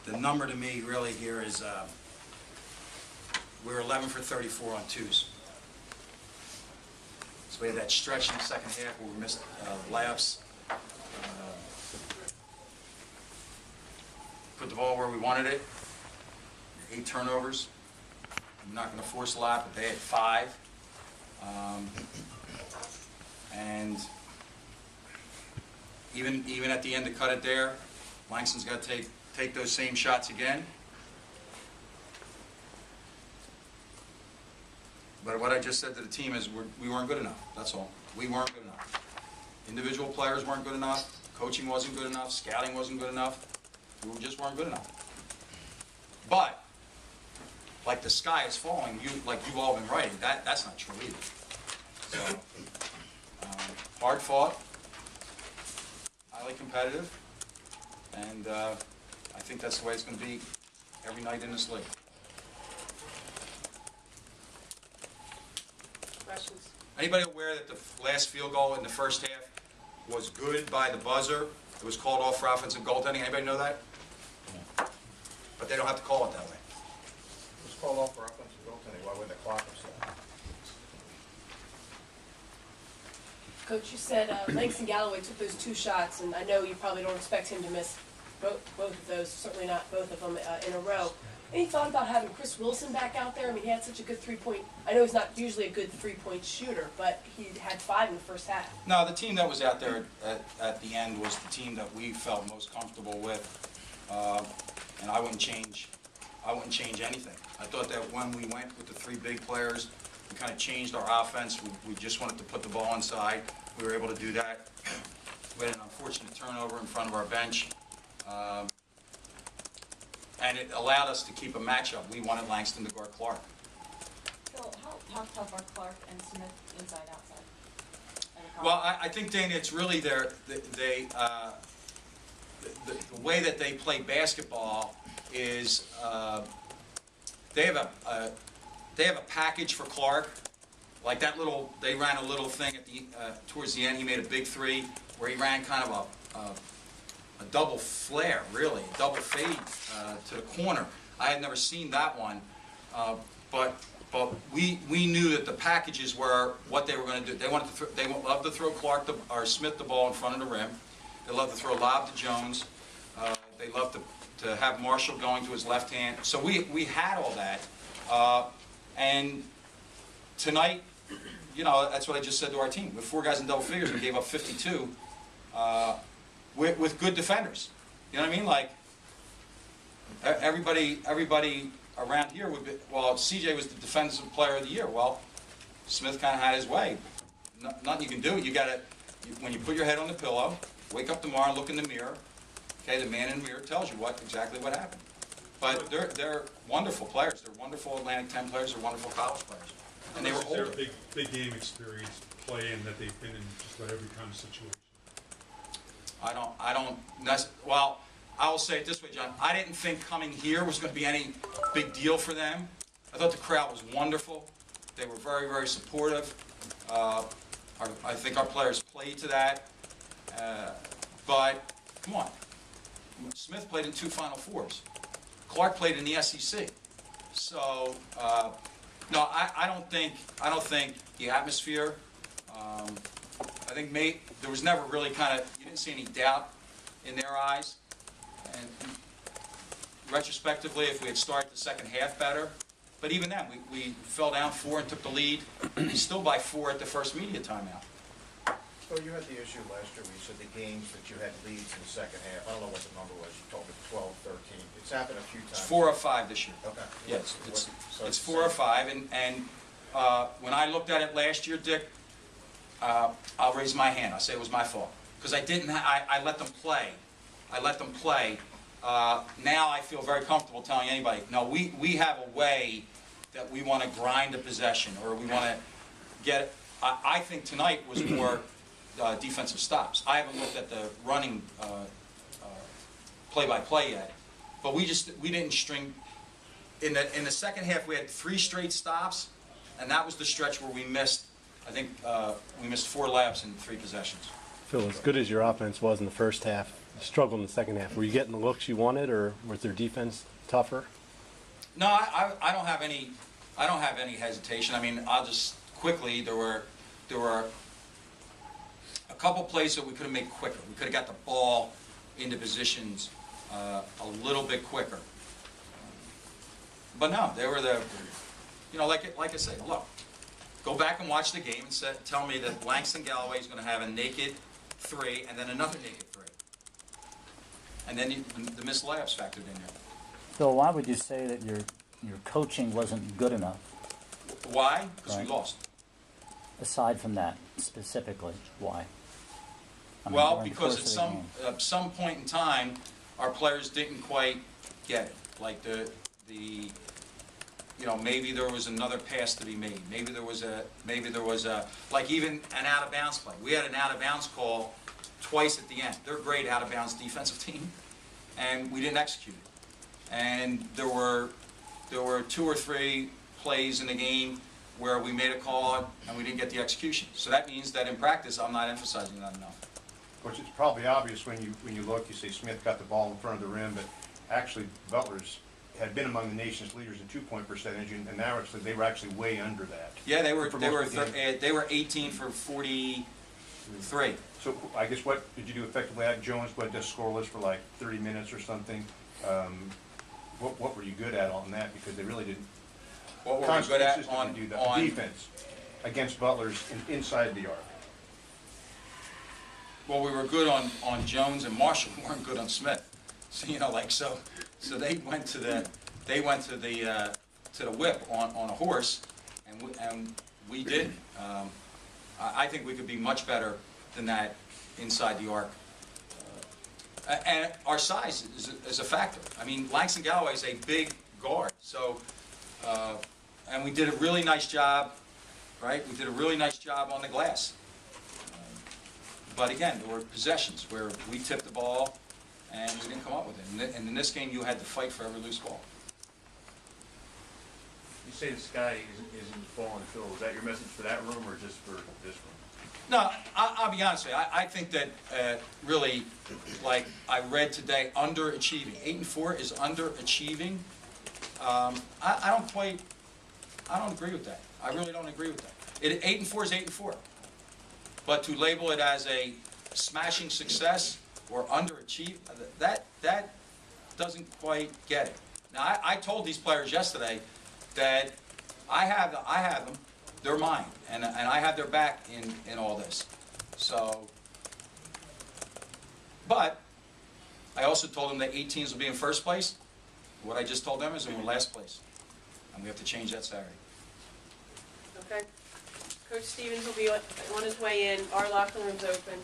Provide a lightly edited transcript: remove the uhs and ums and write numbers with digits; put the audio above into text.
the number to me really here is we're 11 for 34 on twos. So we had that stretch in the second half where we missed layups. Put the ball where we wanted it. 8 turnovers. I'm not going to force a lot, but they had 5. And even at the end to cut it there, Langston's got to take those same shots again. But what I just said to the team is we weren't good enough. That's all. We weren't good enough. Individual players weren't good enough. Coaching wasn't good enough. Scouting wasn't good enough. We just weren't good enough. But like the sky is falling, like you've all been writing, that's not true either. So hard fought, highly competitive, and I think that's the way it's going to be every night in this league. Questions? Anybody aware that the last field goal in the first half was good by the buzzer? It was called off for offensive goaltending. Anybody know that? No. But they don't have to call it that way. It was called off for offensive goaltending. Why wouldn't the clock have said? Coach, you said Langston Galloway took those 2 shots, and I know you probably don't expect him to miss both of those, certainly not both of them in a row. Any thought about having Chris Wilson back out there? I mean, he had such a good three-point. I know he's not usually a good three-point shooter, but he had 5 in the first half. No, the team that was out there at the end was the team that we felt most comfortable with, and I wouldn't change anything. I thought that when we went with the 3 big players, we kind of changed our offense. We just wanted to put the ball inside. We were able to do that. We had an unfortunate turnover in front of our bench. And it allowed us to keep a matchup. We wanted Langston to guard Clark. Phil, how tough are Clark and Smith inside, outside? Well, I think, Dana, it's really the way that they play basketball is they have a package for Clark. Like that little, they ran a little thing at the towards the end. He made a big 3 where he ran kind of a double flare, really, a double fade to the corner. I had never seen that one, but we knew that the packages were what they were going to do. They loved to throw Clark or Smith the ball in front of the rim. They loved to throw a lob to Jones. They loved to have Marshall going to his left hand. So we had all that, and tonight, you know, that's what I just said to our team. With 4 guys in double figures, we gave up 52. With good defenders. You know what I mean? Like, everybody around here would be, well, CJ was the defensive player of the year. Well, Smith kind of had his way. Nothing you can do. You got to, when you put your head on the pillow, wake up tomorrow, look in the mirror. Okay, the man in the mirror tells you exactly what happened. But they're wonderful players. They're wonderful Atlantic 10 players. They're wonderful college players. And they were older. They're big game experience playing that they've been in just about every kind of situation. Well, I will say it this way, John. I didn't think coming here was going to be any big deal for them. I thought the crowd was wonderful. They were very, very supportive. I think our players played to that. But, come on. Smith played in 2 Final Fours. Clark played in the SEC. So, no, I don't think the atmosphere. I think there was never really you didn't see any doubt in their eyes. And retrospectively, if we had started the second half better, but even then, we fell down 4 and took the lead, still by 4 at the first media timeout. So you had the issue last year where you said the games that you had leads in the second half. I don't know what the number was. You told me 12, 13. It's happened a few times. It's 4 or 5 this year. Okay. Yes, it's 4 or 5, and when I looked at it last year, Dick, I'll raise my hand. I'll say it was my fault because I didn't. I let them play. Now I feel very comfortable telling anybody. No, we have a way that we want to grind a possession, or we want to get. I think tonight was more defensive stops. I haven't looked at the running play-by-play yet, but we didn't string. In the second half, we had 3 straight stops, and that was the stretch where we missed. I think we missed 4 laps in 3 possessions. Phil, as good as your offense was in the first half, you struggled in the second half. Were you getting the looks you wanted, or was their defense tougher? No, I don't have any. I don't have any hesitation. I mean, I'll just quickly. There were a couple plays that we could have made quicker. We could have got the ball into positions a little bit quicker. But no, they were the. You know, like I say, look, go back and watch the game and tell me that Langston Galloway is going to have a naked 3 and then another naked 3, and then the missed layups factored in there. Phil, why would you say that your coaching wasn't good enough? Why? Because Right. we lost. Aside from that, specifically, why? I mean, Well, during the because course at of the game. some point in time, our players didn't quite get it. Like you know, maybe there was another pass to be made. Maybe there was a like even an out of bounds play. We had an out of bounds call twice at the end. They're a great out of bounds defensive team, and we didn't execute it. And there were 2 or 3 plays in the game where we made a call and we didn't get the execution. So that means that in practice, I'm not emphasizing that enough. Of course, it's probably obvious when you look, you say Smith got the ball in front of the rim, but actually Butler's had been among the nation's leaders in 2-point percentage, and now actually they were actually way under that. Yeah, they were For most of the game. they were 18 for 43. So I guess what did you do effectively? Jones went just scoreless for like 30 minutes or something. What were you good at on that? Because they really didn't. What were we good at consistently do that. on Defense against Butler's inside the arc. Well, we were good on Jones and Marshall. We weren't good on Smith. So you know, like so they went to the whip on a horse, and we did. I think we could be much better than that inside the arc. And our size is a factor. I mean, Langston Galloway is a big guard, so and we did a really nice job, right? We did a really nice job on the glass. But again, there were possessions where we tipped the ball and we didn't come up with it. And in this game, you had to fight for every loose ball. You say the sky isn't falling, Phil. Was that your message for that room or just for this room? No, I'll be honest with you. I think that really, like I read today, underachieving. 8-4 is underachieving. I don't agree with that. I really don't agree with that. 8-4 is 8-4. But to label it as a smashing success or underachieve, that doesn't quite get it. Now, I told these players yesterday that I have them. They're mine, and I have their back in all this. So, but I also told them that 8 teams will be in first place. What I just told them is we're in last place, and we have to change that Saturday. Okay. Coach Stevens will be on his way in. Our locker room's open.